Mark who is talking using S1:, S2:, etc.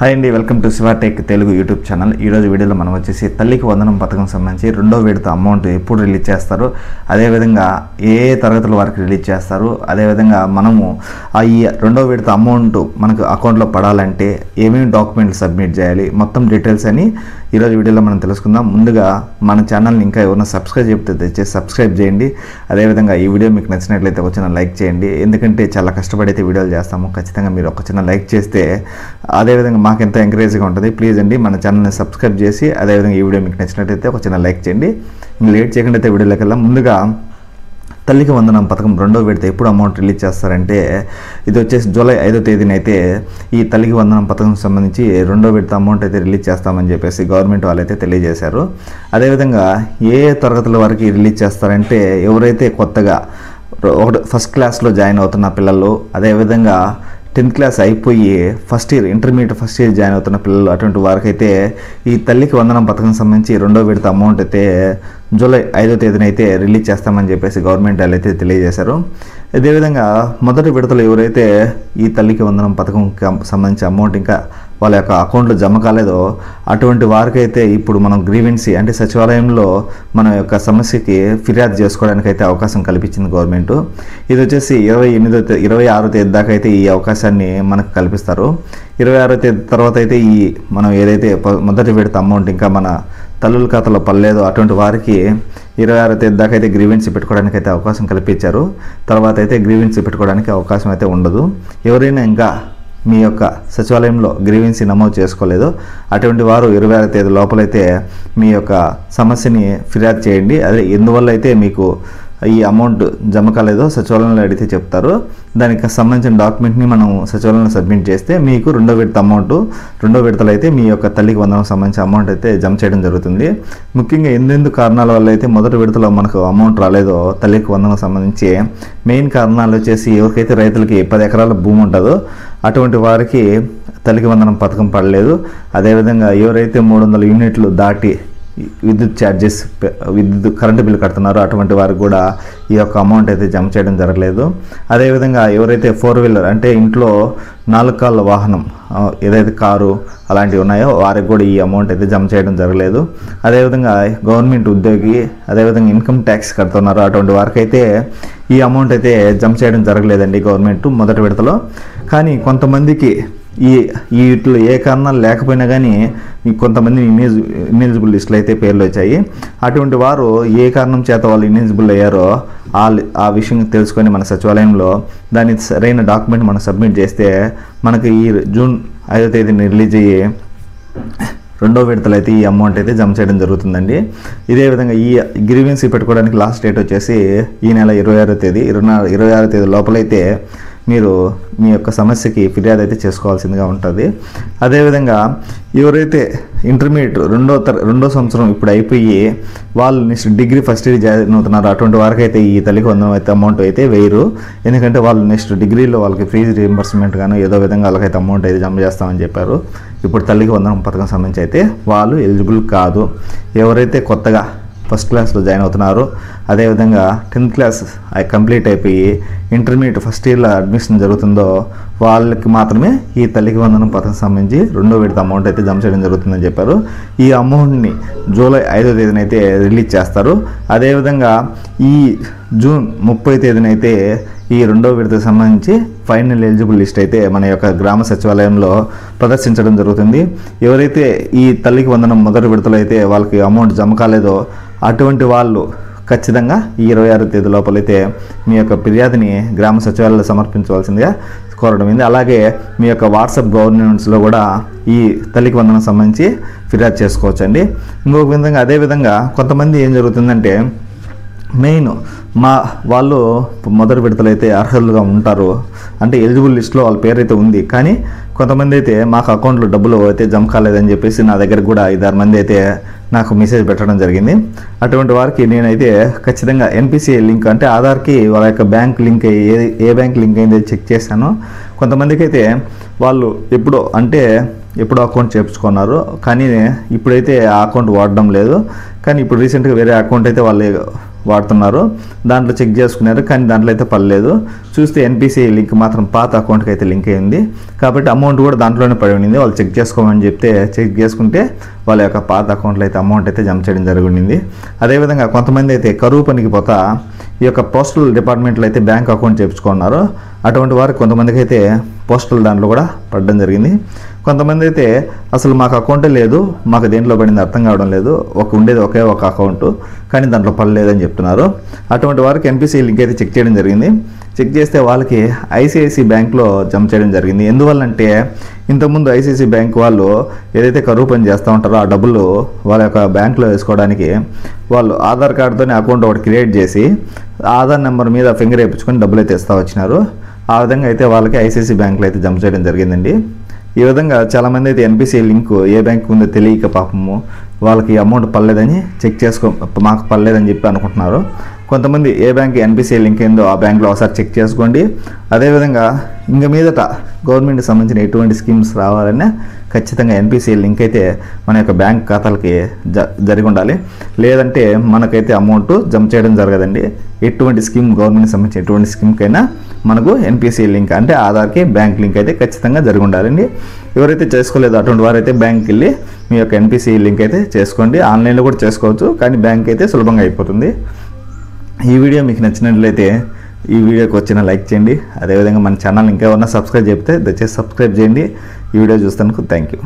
S1: Hi అండి, welcome to Shiva tech Telugu YouTube channel. ఈరోజు వీడియోలో మనం వచ్చేసి తల్లికి వందనం పథకం సంబంధించి రెండో విడత అమౌంట్ ఎప్పుడు రిలీజ్ చేస్తారు, అదేవిధంగా ఏ తరగతుల వరకు రిలీజ్ చేస్తారు, అదేవిధంగా మనము ఈ రెండో విడత అమౌంట్ మనకు అకౌంట్లో పడాలంటే ఏమేమి డాక్యుమెంట్లు సబ్మిట్ చేయాలి, మొత్తం డీటెయిల్స్ అని ఈరోజు వీడియోలో మనం తెలుసుకుందాం. ముందుగా మన ఛానల్ని ఇంకా ఎవరైనా సబ్స్క్రైబ్ చెప్తే సబ్స్క్రైబ్ చేయండి. అదేవిధంగా ఈ వీడియో మీకు నచ్చినట్లయితే ఒక చిన్న లైక్ చేయండి, ఎందుకంటే చాలా కష్టపడైతే వీడియోలు చేస్తాము. ఖచ్చితంగా మీరు ఒక చిన్న లైక్ చేస్తే అదేవిధంగా మాకు ఎంతో ఎంకరేజ్గా ఉంటుంది. ప్లీజ్ అండి మన ఛానల్ని సబ్స్క్రైబ్ చేసి అదేవిధంగా ఈ వీడియో మీకు నచ్చినట్లయితే ఒక చిన్న లైక్ చేయండి. లేట్ చేయకుండా అయితే వీడియోలోకి వెళ్దాం. ముందుగా తల్లికి వందనం పథకం రెండో విడత ఎప్పుడు అమౌంట్ రిలీజ్ చేస్తారంటే ఇది వచ్చేసి జూలై 5వ తేదీన అయితే ఈ తల్లికి వందనం పథకం సంబంధించి రెండో విడత అమౌంట్ అయితే రిలీజ్ చేస్తామని చెప్పేసి గవర్నమెంట్ వాళ్ళు అయితే తెలియజేశారు. అదేవిధంగా ఏ తరగతుల వరకు రిలీజ్ చేస్తారంటే ఎవరైతే కొత్తగా ఫస్ట్ క్లాస్లో జాయిన్ అవుతున్న పిల్లలు, అదేవిధంగా 10th క్లాస్ అయిపోయి first year intermediate first year join అవుతున్న పిల్లలు, అటువంటి వారికైతే ఈ తల్లికి వందనం పథకం సంబంధించి రెండో విడత అమౌంట్ అయితే జూలై 5వ తేదీన అయితే రిలీజ్ చేస్తామని చెప్పేసి గవర్నమెంట్ వాళ్ళు అయితే తెలియజేశారు. అదేవిధంగా మొదటి విడతలో ఎవరైతే ఈ తల్లికి వందనం పథకం సంబంధించి అమౌంట్ ఇంకా వాళ్ళ యొక్క అకౌంట్లో జమ కాలేదో అటువంటి వారికైతే ఇప్పుడు మనం గ్రీవెన్సీ అంటే సచివాలయంలో మన యొక్క సమస్యకి ఫిర్యాదు చేసుకోవడానికి అయితే అవకాశం కల్పించింది గవర్నమెంట్. ఇది వచ్చేసి 26వ తేదీ దాకా అయితే ఈ అవకాశాన్ని మనకు కల్పిస్తారు. 26వ తేదీ తర్వాత అయితే ఈ మనం ఏదైతే మొదటి విడత అమౌంట్ ఇంకా మన తల్లుల ఖాతాలో పడలేదో అటువంటి వారికి 26వ తేదీ దాకా అయితే గ్రీవెన్సీ పెట్టుకోవడానికి అయితే అవకాశం కల్పించారు. తర్వాత అయితే గ్రీవెన్సీ పెట్టుకోవడానికి అవకాశం అయితే ఉండదు. ఎవరైనా ఇంకా మీ యొక్క సచివాలయంలో గ్రీవెన్సీ నమోదు చేసుకోలేదు అటువంటి వారు 26వ తేదీ లోపలైతే మీ యొక్క సమస్యని ఫిర్యాదు చేయండి. అదే ఎందువల్ల అయితే మీకు ఈ అమౌంట్ జమ కాలేదో సచివాలయంలో అడిగితే చెప్తారు. దానికి సంబంధించిన డాక్యుమెంట్ని మనం సచివాలయంలో సబ్మిట్ చేస్తే మీకు రెండో విడతలో అయితే మీ యొక్క తల్లికి వందనం సంబంధించిన అమౌంట్ అయితే జమ చేయడం జరుగుతుంది. ముఖ్యంగా ఎందుకు కారణాల వల్ల అయితే మొదటి విడతలో మనకు అమౌంట్ రాలేదో తల్లికి వందనం సంబంధించి మెయిన్ కారణాలు వచ్చేసి ఎవరికైతే రైతులకి 10 ఎకరాల భూమి ఉంటుందో అటువంటి వారికి తల్లికి వందనం పథకం పడలేదు. అదేవిధంగా ఎవరైతే 300 యూనిట్లు దాటి విద్యుత్ ఛార్జెస్ కరెంటు బిల్లు కడుతున్నారో అటువంటి వారికి కూడా ఈ యొక్క అమౌంట్ అయితే జమ చేయడం జరగలేదు. అదేవిధంగా ఎవరైతే 4 వీలర్ అంటే ఇంట్లో 4 కాళ్ళ వాహనం ఏదైతే కారు అలాంటివి ఉన్నాయో వారికి కూడా ఈ అమౌంట్ అయితే జమ చేయడం జరగలేదు. అదేవిధంగా గవర్నమెంట్ ఉద్యోగి అదేవిధంగా ఇన్కమ్ ట్యాక్స్ కడుతున్నారో అటువంటి వారికి అయితే ఈ అమౌంట్ అయితే జమ చేయడం జరగలేదండి గవర్నమెంట్ మొదటి విడతలో. కానీ కొంతమందికి వీటిలో ఏ కారణాలు లేకపోయినా కానీ కొంతమంది ఇన్ఎలిజిబుల్ లిస్టులు అయితే పేర్లు వచ్చాయి. అటువంటి వారు ఏ కారణం చేత వాళ్ళు ఇన్ఎలిజిబుల్ అయ్యారో ఆ విషయం తెలుసుకొని మన సచివాలయంలో దాని సరైన డాక్యుమెంట్ మనం సబ్మిట్ చేస్తే మనకి ఈ జూన్ 5వ తేదీని రిలీజ్ అయ్యి రెండో విడతలు అయితే ఈ అమౌంట్ అయితే జమ చేయడం జరుగుతుందండి. ఇదే విధంగా ఈ గ్రీవెన్సీ పెట్టుకోవడానికి లాస్ట్ డేట్ వచ్చేసి ఈ నెల 26వ తేదీ లోపలైతే మీరు మీ యొక్క సమస్యకి ఫిర్యాదు అయితే చేసుకోవాల్సిందిగా ఉంటుంది. అదేవిధంగా ఎవరైతే ఇంటర్మీడియట్ రెండో సంవత్సరం ఇప్పుడు అయిపోయి వాళ్ళు next degree first year join అవుతున్నారో అటువంటి వారికి అయితే ఈ తల్లికి వందనం అయితే అమౌంట్ అయితే వేయరు. ఎందుకంటే వాళ్ళు నెక్స్ట్ డిగ్రీలో వాళ్ళకి ఫీజు రీయింబర్స్మెంట్ గాను ఏదో విధంగా వాళ్ళకైతే అమౌంట్ అయితే జమ చేస్తామని చెప్పారు. ఇప్పుడు తల్లికి వందనం పథకం సంబంధించి అయితే వాళ్ళు ఎలిజిబుల్ కాదు. ఎవరైతే కొత్తగా ఫస్ట్ క్లాస్లో జాయిన్ అవుతున్నారు, అదేవిధంగా 10th క్లాస్ కంప్లీట్ అయిపోయి ఇంటర్మీడియట్ ఫస్ట్ ఇయర్లో అడ్మిషన్ జరుగుతుందో వాళ్ళకి మాత్రమే ఈ తల్లికి వందనం పథకం సంబంధించి రెండో విడత అమౌంట్ అయితే జమ చేయడం జరుగుతుందని చెప్పారు. ఈ అమౌంట్ని జూలై 5వ తేదీన అయితే రిలీజ్ చేస్తారు. అదేవిధంగా ఈ జూన్ 30వ తేదీన అయితే ఈ రెండో విడతకు సంబంధించి ఫైనల్ ఎలిజిబుల్ లిస్ట్ అయితే మన యొక్క గ్రామ సచివాలయంలో ప్రదర్శించడం జరుగుతుంది. ఎవరైతే ఈ తల్లికి వందనం మొదటి విడతలో అయితే వాళ్ళకి అమౌంట్ జమ కాలేదో అటువంటి వాళ్ళు ఖచ్చితంగా ఈ 26వ తేదీ లోపలైతే మీ యొక్క ఫిర్యాదుని గ్రామ సచివాలయంలో సమర్పించవలసిందిగా కోరడం. అలాగే మీ యొక్క వాట్సాప్ గవర్నెన్స్లో కూడా ఈ తల్లికి వందనం సంబంధించి ఫిర్యాదు చేసుకోవచ్చండి. ఇంకొక విధంగా అదేవిధంగా కొంతమంది ఏం జరుగుతుందంటే మెయిన్ వాళ్ళు మొదటి విడతలు అయితే అర్హులుగా ఉంటారు, అంటే ఎలిజిబుల్ లిస్ట్లో వాళ్ళ పేరు అయితే ఉంది. కానీ కొంతమంది అయితే మాకు అకౌంట్లో డబ్బులు అయితే జమ కాలేదని చెప్పేసి నా దగ్గర కూడా 5-6 మంది అయితే నాకు మెసేజ్ పెట్టడం జరిగింది. అటువంటి వారికి నేనైతే ఖచ్చితంగా ఎన్పిసిఐ లింక్ అంటే ఆధార్కి వాళ్ళ యొక్క బ్యాంక్ లింక్ ఏ బ్యాంక్ లింక్ అయిందో చెక్ చేశాను. కొంతమందికి అయితే వాళ్ళు ఎప్పుడో అకౌంట్ చేర్చుకున్నారు, కానీ ఇప్పుడైతే ఆ అకౌంట్ వాడడం లేదు. కానీ ఇప్పుడు రీసెంట్గా వేరే అకౌంట్ అయితే వాళ్ళు వాడుతున్నారు. దాంట్లో చెక్ చేసుకున్నారు, కానీ దాంట్లో అయితే పడలేదు. చూస్తే ఎన్పిసిఐ లింక్ మాత్రం పాత అకౌంట్కి అయితే లింక్ అయింది. కాబట్టి అమౌంట్ కూడా దాంట్లోనే పడి ఉండింది. వాళ్ళు చెక్ చేసుకోమని చెప్తే చెక్ చేసుకుంటే వాళ్ళ యొక్క పాత అకౌంట్లో అయితే అమౌంట్ అయితే జమ చేయడం జరిగింది. అదేవిధంగా కొంతమంది అయితే కరువు పనికి పోతా ఈ యొక్క పోస్టల్ డిపార్ట్మెంట్లో అయితే బ్యాంక్ అకౌంట్ చేర్చుకున్నారు. అటువంటి వారికి కొంతమందికి అయితే పోస్టల్ దాంట్లో కూడా పడడం జరిగింది. కొంతమంది అయితే అసలు మాకు అకౌంటే లేదు, మాకు దేంట్లో పడింది అర్థం కావడం లేదు, ఉండేది ఒకే ఒక అకౌంట్ కానీ దాంట్లో పడలేదని చెప్తున్నారు. అటువంటి వారికి ఎన్పిసిఐ లింక్ అయితే చెక్ చేయడం జరిగింది. చెక్ చేస్తే వాళ్ళకి ఐసిఐసిఐ బ్యాంక్లో జమ చేయడం జరిగింది. ఎందువల్లంటే ఇంతకుముందు ఐసిఐసిఐ బ్యాంక్ వాళ్ళు ఏదైతే కరువు పని చేస్తూ ఉంటారో ఆ డబ్బులు వాళ్ళ యొక్క బ్యాంక్లో వేసుకోవడానికి వాళ్ళు ఆధార్ కార్డుతోనే అకౌంట్ ఒకటి క్రియేట్ చేసి ఆధార్ నెంబర్ మీద ఫింగర్ వేయించుకొని డబ్బులు అయితే ఇస్తూ వచ్చినారు. ఆ విధంగా అయితే వాళ్ళకి ఐసిఐసిఐ బ్యాంక్లో అయితే జమ చేయడం జరిగిందండి. ఈ విధంగా చాలామంది అయితే ఎన్పిసిఐ లింక్ ఏ బ్యాంక్ ఉందో తెలియక పాపము వాళ్ళకి అమౌంట్ పడలేదని మాకు పడలేదని చెప్పి అనుకుంటున్నారు. కొంతమంది ఏ బ్యాంక్ ఎన్పిసిఐ లింక్ ఏందో ఆ బ్యాంక్లో ఒకసారి చెక్ చేసుకోండి. అదేవిధంగా ఇంక మీదట గవర్నమెంట్కి సంబంధించిన ఎటువంటి స్కీమ్స్ రావాలన్నా ఖచ్చితంగా ఎన్పిసిఐ లింక్ అయితే మన యొక్క బ్యాంక్ ఖాతాలకి జరిగి ఉండాలి. లేదంటే మనకైతే అమౌంట్ జమ చేయడం జరగదండి. ఎటువంటి స్కీమ్ గవర్నమెంట్కి సంబంధించిన ఎటువంటి స్కీమ్కైనా మనకు ఎన్పిసిఐ లింక్ అంటే ఆధార్కి బ్యాంక్ లింక్ అయితే ఖచ్చితంగా జరిగి ఉండాలండి. ఎవరైతే చేసుకోలేదో అటువంటి వారైతే బ్యాంక్కి వెళ్ళి మీ యొక్క ఎన్పిసిఐ లింక్ అయితే చేసుకోండి. ఆన్లైన్లో కూడా చేసుకోవచ్చు, కానీ బ్యాంక్ అయితే సులభంగా అయిపోతుంది. ఈ వీడియో మీకు నచ్చినట్లయితే ఈ వీడియోకి వచ్చిన లైక్ చేయండి. అదేవిధంగా మన ఛానల్ ఇంకా ఏమన్నా సబ్స్క్రైబ్ చెప్తే దయచేసి సబ్స్క్రైబ్ చేయండి. ఈ వీడియో చూసినందుకు థ్యాంక్ యూ.